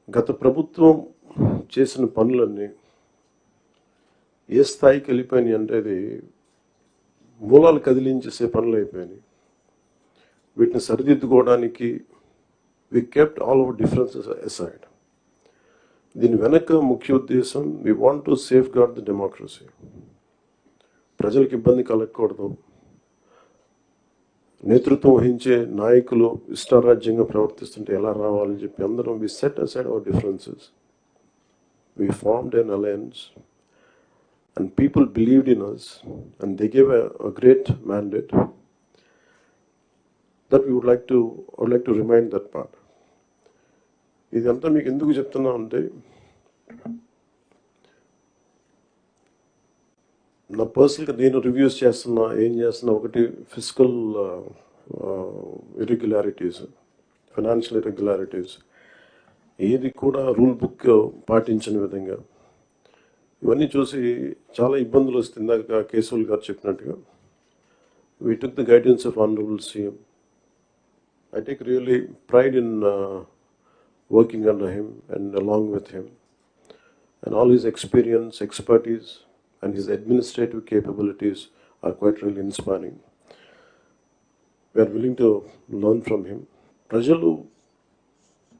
గత ప్రభుత్వం చేసిన పనులన్నీ ఏ స్థాయికి వెళ్ళిపోయినాయి అంటే అది మూలాలు కదిలించేసే పనులు అయిపోయినాయి. వీటిని సరిదిద్దుకోవడానికి we kept all our differences aside. దీని వెనక ముఖ్య ఉద్దేశం we want to safeguard the democracy. ప్రజలకు ఇబ్బంది కలగకూడదు. నేతృత్వం వహించే నాయకులు ఇష్టారాజ్యంగా ప్రవర్తిస్తుంటే ఎలా రావాలని చెప్పి అందరం we set aside our differences. We formed an alliance and people believed in us and they gave a great mandate that we would like to remind that part. ఇదంతా మీకు ఎందుకు చెప్తున్నా అంటే నా పర్సనల్గా నేను రివ్యూస్ చేస్తున్నా, ఏం చేస్తున్నా, ఒకటి ఫిజికల్ ఇర్రెగ్యులారిటీస్, ఫైనాన్షియల్ ఇర్రెగ్యులారిటీస్, ఏది కూడా రూల్ బుక్ పాటించని విధంగా ఇవన్నీ చూసి చాలా ఇబ్బందులు వస్తుంది. ఇందాక కేశవుల్ గారు చెప్పినట్టుగా we took the guidance of Honorable CM. I take really pride in working under him and along with him, and all his experience, expertise and his administrative capabilities are quite really inspiring. We are willing to learn from him. ప్రజలు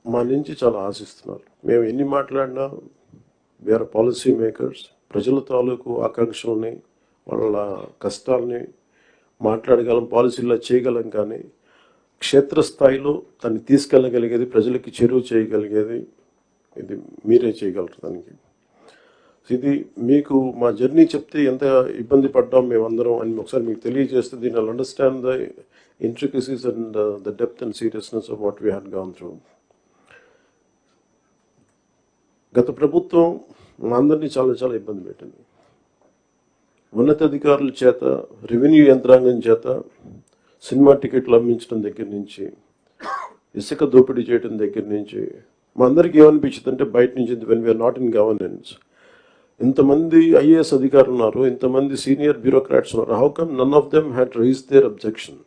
మా నుంచి చాలా ఆశిస్తున్నారు. మేము ఎన్ని మాట్లాడినా we are policy makers. ప్రజల తాలూకు ఆకాంక్షల్ని, వాళ్ళ కష్టాలని మాట్లాడగలం, పాలసీల్లో చేయగలం. కానీ క్షేత్రస్థాయిలో దాన్ని తీసుకెళ్ళగలిగేది, ప్రజలకి చేరువ చేయగలిగేది ఇది మీరే చేయగలరు. దానికి ఇది మీకు మా జర్నీ చెప్తే ఎంత ఇబ్బంది పడ్డాం మేమందరం అని ఒకసారి మీకు తెలియజేస్తే దీని I'll understand the intricacies and the depth and seriousness of what we had gone through. గత ప్రభుత్వం మా అందరినీ చాలా చాలా ఇబ్బంది పెట్టింది. ఉన్నతాధికారుల చేత, రెవెన్యూ యంత్రాంగం చేత సినిమా టికెట్లు అమ్మించడం దగ్గర నుంచి, ఇసుక దోపిడీ చేయడం దగ్గర నుంచి మా అందరికీ ఏమనిపించింది అంటే బయట నుంచి when we're not in governance, ఇంతమంది ఐఏఎస్ అధికారులు ఉన్నారు, ఇంతమంది సీనియర్ బ్యూరోక్రాట్స్ ఉన్నారు, how come none of them had raise their objection.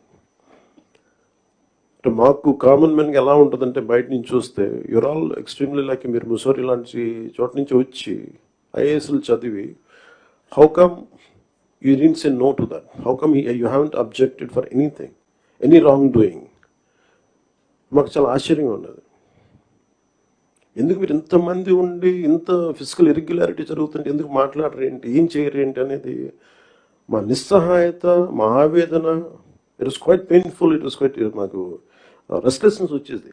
మాకు కామన్ మెన్గా ఎలా ఉంటుందంటే బయట నుంచి చూస్తే యూర్ ఆల్ ఎక్స్ట్రీమ్లీ లైక్ మీరు ముసోరి లాంటి చోట నుంచి వచ్చి ఐఏఎస్లు చదివి how come you didn't say no to that, how come you haven't objected for anything, any wrong doing. మాకు చాలా ఆశ్చర్యంగా ఉన్నది. ఎందుకు మీరు ఇంతమంది ఉండి ఇంత ఫిజికల్ ఇర్రెగ్యులారిటీ జరుగుతుంటే ఎందుకు మాట్లాడరేంటి, ఏం చేయరేంటి అనేది మా నిస్సహాయత, మా ఆవేదన. It was quite painful. It was quite, మాకు రెస్ట్లెస్నెస్ వచ్చేది.